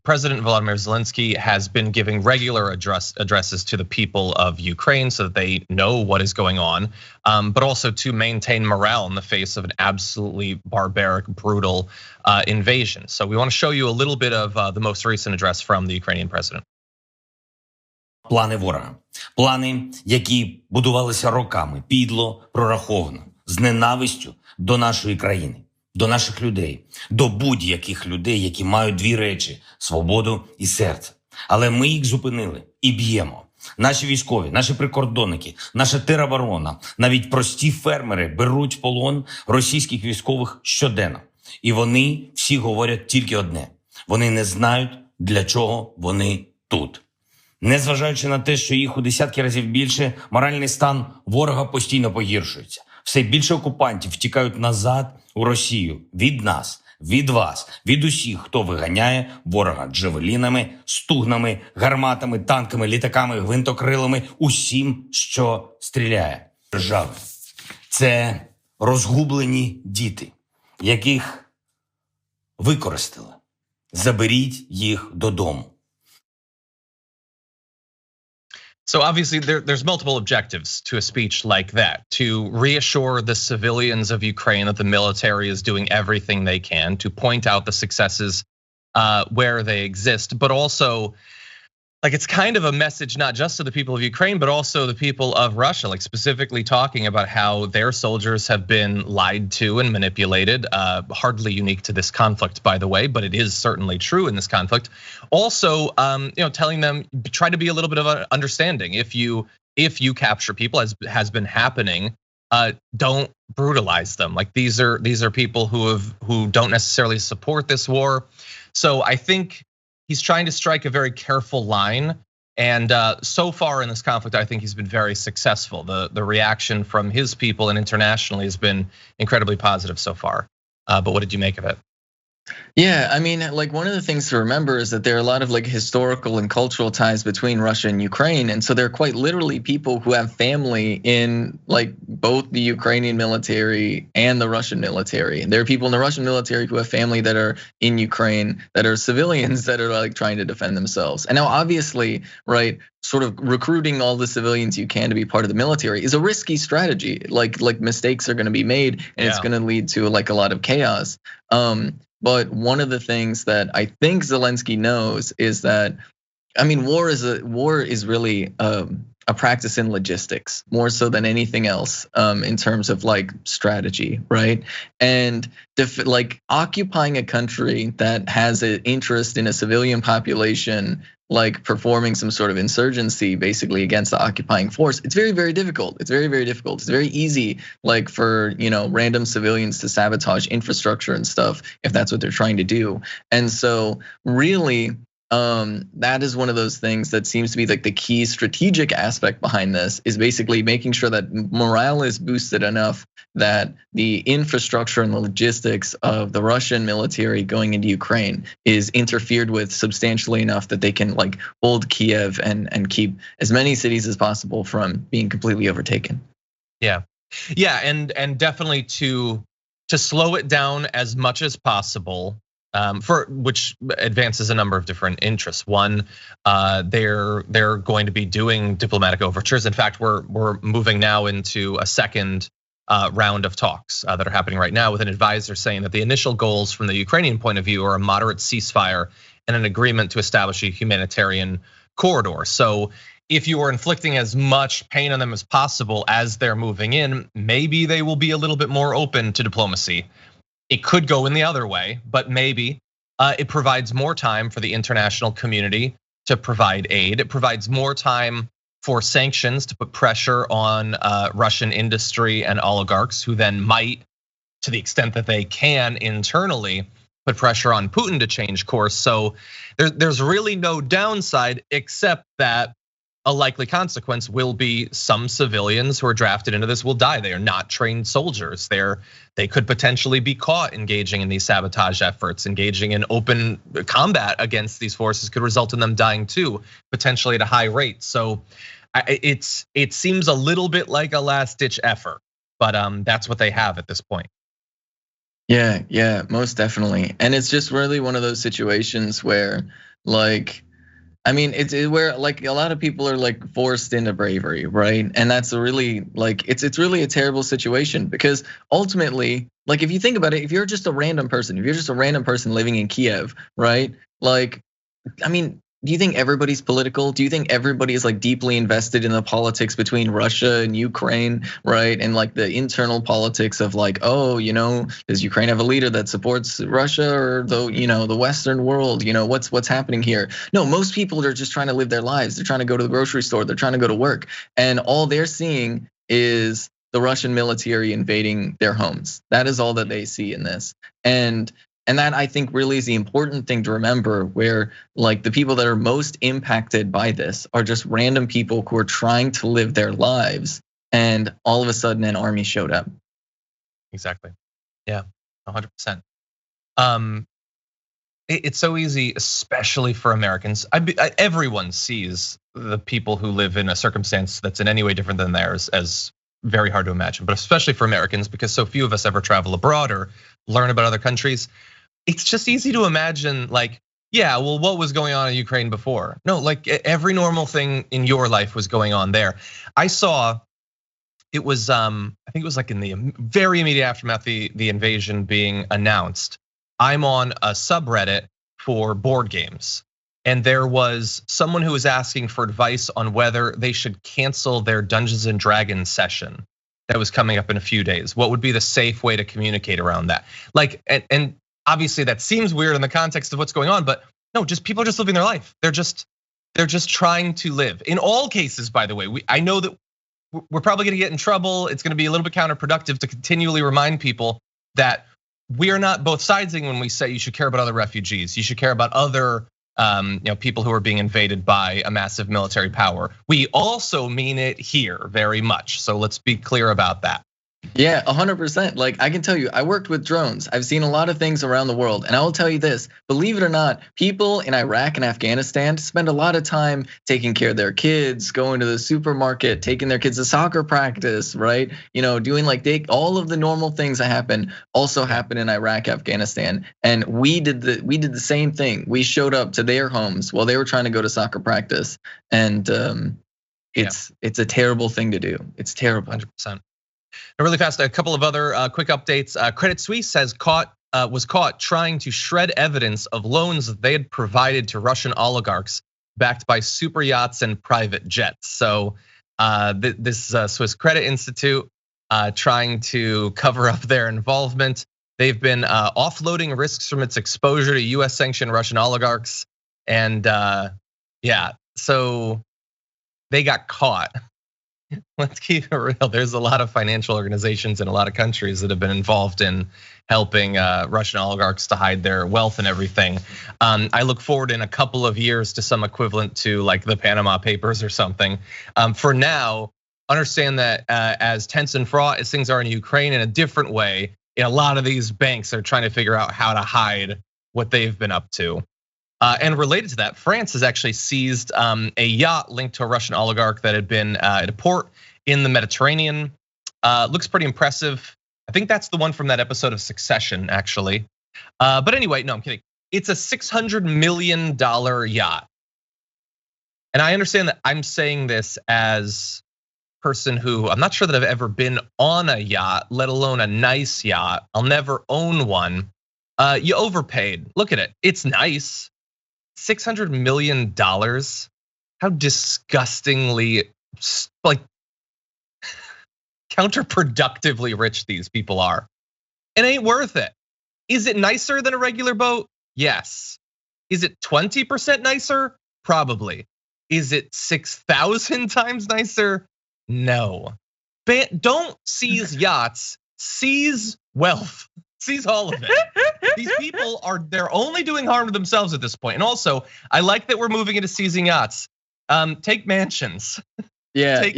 President Volodymyr Zelensky has been giving regular addresses to the people of Ukraine so that they know what is going on, but also to maintain morale in the face of an absolutely barbaric, brutal invasion. So we want to show you a little bit of the most recent address from the Ukrainian president. Плани ворога. Плани, які будувалися роками, підло, прораховано, з ненавистю до нашої країни, до наших людей, до будь-яких людей, які мають дві речі – свободу і серце. Але ми їх зупинили і б'ємо. Наші військові, наші прикордонники, наша тероборона, навіть прості фермери беруть в полон російських військових щоденно. І вони всі говорять тільки одне. Вони не знають, для чого вони тут. Незважаючи на те, що їх у десятки разів більше, моральний стан ворога постійно погіршується. Все більше окупантів втікають назад у Росію. Від нас, від вас, від усіх, хто виганяє ворога джавелінами, стугнами, гарматами, танками, літаками, гвинтокрилами, усім, що стріляє. Держави. Це розгублені діти, яких використали. Заберіть їх додому. So obviously there's multiple objectives to a speech like that, to reassure the civilians of Ukraine that the military is doing everything they can, to point out the successes where they exist, but also like it's kind of a message not just to the people of Ukraine, but also the people of Russia, like specifically talking about how their soldiers have been lied to and manipulated. Hardly unique to this conflict, by the way, but it is certainly true in this conflict. Also, telling them try to be a little bit of an understanding. If you capture people, as has been happening, don't brutalize them. Like these are people who don't necessarily support this war. So I think he's trying to strike a very careful line, and so far in this conflict, I think he's been very successful. The reaction from his people and internationally has been incredibly positive so far. But what did you make of it? Yeah, I mean, like one of the things to remember is that there are a lot of like historical and cultural ties between Russia and Ukraine. And so there are quite literally people who have family in like both the Ukrainian military and the Russian military. And there are people in the Russian military who have family that are in Ukraine, that are civilians that are like trying to defend themselves. And now obviously, right, sort of recruiting all the civilians you can to be part of the military is a risky strategy. Like mistakes are going to be made and it's going to lead to like a lot of chaos. But one of the things that I think Zelensky knows is that, I mean, war is really a practice in logistics more so than anything else in terms of like strategy, right? And like occupying a country that has an interest in a civilian population, like performing some sort of insurgency basically against the occupying force, it's very, very difficult. It's very, very difficult. It's very easy like for, random civilians to sabotage infrastructure and stuff if that's what they're trying to do. And so really, that is one of those things that seems to be like the key strategic aspect behind this is basically making sure that morale is boosted enough that the infrastructure and the logistics of the Russian military going into Ukraine is interfered with substantially enough that they can like hold Kiev and keep as many cities as possible from being completely overtaken. Yeah, and definitely to slow it down as much as possible. For which advances a number of different interests. One, they're going to be doing diplomatic overtures. In fact, we're moving now into a second round of talks that are happening right now with an advisor saying that the initial goals from the Ukrainian point of view are a moderate ceasefire and an agreement to establish a humanitarian corridor. So if you are inflicting as much pain on them as possible as they're moving in, maybe they will be a little bit more open to diplomacy. It could go in the other way, but maybe it provides more time for the international community to provide aid. It provides more time for sanctions to put pressure on Russian industry and oligarchs who then might, to the extent that they can internally, put pressure on Putin to change course. So there's really no downside except that a likely consequence will be some civilians who are drafted into this will die. They are not trained soldiers. They could potentially be caught engaging in these sabotage efforts, engaging in open combat against these forces could result in them dying too, potentially at a high rate. So it seems a little bit like a last ditch effort, but that's what they have at this point. Yeah, most definitely. And it's just really one of those situations where Like, I mean, it's where like a lot of people are like forced into bravery, right? And that's a really like it's really a terrible situation because ultimately, like if you think about it, if you're just a random person, if you're just a random person living in Kiev, right? Like, I mean, do you think everybody's political? Do you think everybody is like deeply invested in the politics between Russia and Ukraine, right? And like the internal politics of like, oh, does Ukraine have a leader that supports Russia or the Western world? What's happening here? No, most people are just trying to live their lives. They're trying to go to the grocery store. They're trying to go to work, and all they're seeing is the Russian military invading their homes. That is all that they see in this, and that I think really is the important thing to remember, where like the people that are most impacted by this are just random people who are trying to live their lives, and all of a sudden an army showed up. Exactly. Yeah, 100%. It's so easy, especially for Americans. Everyone sees the people who live in a circumstance that's in any way different than theirs as very hard to imagine, but especially for Americans, because so few of us ever travel abroad or learn about other countries. It's just easy to imagine like, yeah, well, what was going on in Ukraine before? No, like every normal thing in your life was going on there. I saw it was, I think it was like in the very immediate aftermath, the invasion being announced. I'm on a subreddit for board games, and there was someone who was asking for advice on whether they should cancel their Dungeons and Dragons session that was coming up in a few days. What would be the safe way to communicate around that? Like, and obviously that seems weird in the context of what's going on, but no, just people are just living their life. They're just trying to live. In all cases, by the way, I know that we're probably gonna get in trouble. It's gonna be a little bit counterproductive to continually remind people that we are not both sidesing when we say you should care about other refugees. You should care about other people who are being invaded by a massive military power. We also mean it here very much. So let's be clear about that. Yeah, 100%. Like I can tell you, I worked with drones. I've seen a lot of things around the world. And I will tell you this, believe it or not, people in Iraq and Afghanistan spend a lot of time taking care of their kids, going to the supermarket, taking their kids to soccer practice, right? Doing like all of the normal things that happen also happen in Iraq, Afghanistan. And we did the same thing. We showed up to their homes while they were trying to go to soccer practice. And it's a terrible thing to do. It's terrible. 100%. Now, really fast, a couple of other quick updates. Credit Suisse was caught trying to shred evidence of loans that they had provided to Russian oligarchs backed by super yachts and private jets. So this Swiss Credit Institute trying to cover up their involvement. They've been offloading risks from its exposure to US sanctioned Russian oligarchs. And yeah, so they got caught. Let's keep it real. There's a lot of financial organizations in a lot of countries that have been involved in helping Russian oligarchs to hide their wealth and everything. I look forward in a couple of years to some equivalent to like the Panama Papers or something. For now, understand that as tense and fraught as things are in Ukraine, in a different way, a lot of these banks are trying to figure out how to hide what they've been up to. And related to that, France has actually seized a yacht linked to a Russian oligarch that had been at a port in the Mediterranean. Looks pretty impressive. I think that's the one from that episode of Succession, actually. But anyway, no, I'm kidding. It's a $600 million yacht. And I understand that I'm saying this as a person who, I'm not sure that I've ever been on a yacht, let alone a nice yacht. I'll never own one. You overpaid. Look at it. It's nice. $600 million. How disgustingly like counterproductively rich these people are. It ain't worth it. Is it nicer than a regular boat? Yes. Is it 20% nicer? Probably. Is it 6,000 times nicer? No. Don't seize yachts, seize wealth. Seize all of it. These people they're only doing harm to themselves at this point. And also, I like that we're moving into seizing yachts. Take mansions. Yeah, take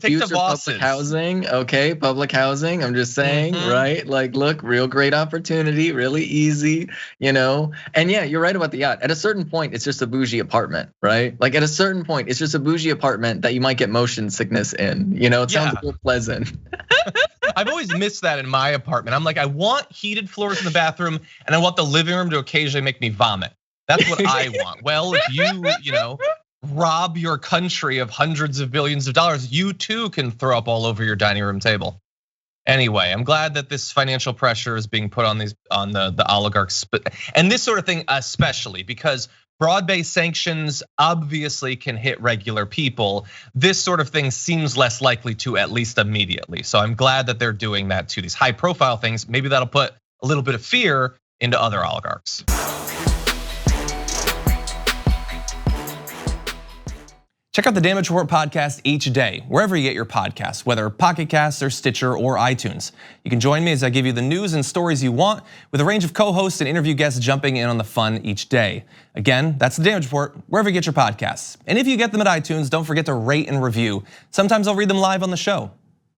future public housing, okay, public housing. I'm just saying, right? Like, look, real great opportunity, really easy, And yeah, you're right about the yacht. At a certain point, it's just a bougie apartment, right? Like at a certain point, it's just a bougie apartment that you might get motion sickness in. It sounds real pleasant. I've always missed that in my apartment. I'm like, I want heated floors in the bathroom, and I want the living room to occasionally make me vomit. That's what I want. Well, if you rob your country of hundreds of billions of dollars, you too can throw up all over your dining room table. Anyway, I'm glad that this financial pressure is being put on the oligarchs, and this sort of thing especially because broad-based sanctions obviously can hit regular people. This sort of thing seems less likely to, at least immediately. So I'm glad that they're doing that to these high-profile things. Maybe that'll put a little bit of fear into other oligarchs. Check out the Damage Report podcast each day, wherever you get your podcasts, whether Pocket Casts or Stitcher or iTunes. You can join me as I give you the news and stories you want, with a range of co-hosts and interview guests jumping in on the fun each day. Again, that's the Damage Report, wherever you get your podcasts. And if you get them at iTunes, don't forget to rate and review. Sometimes I'll read them live on the show.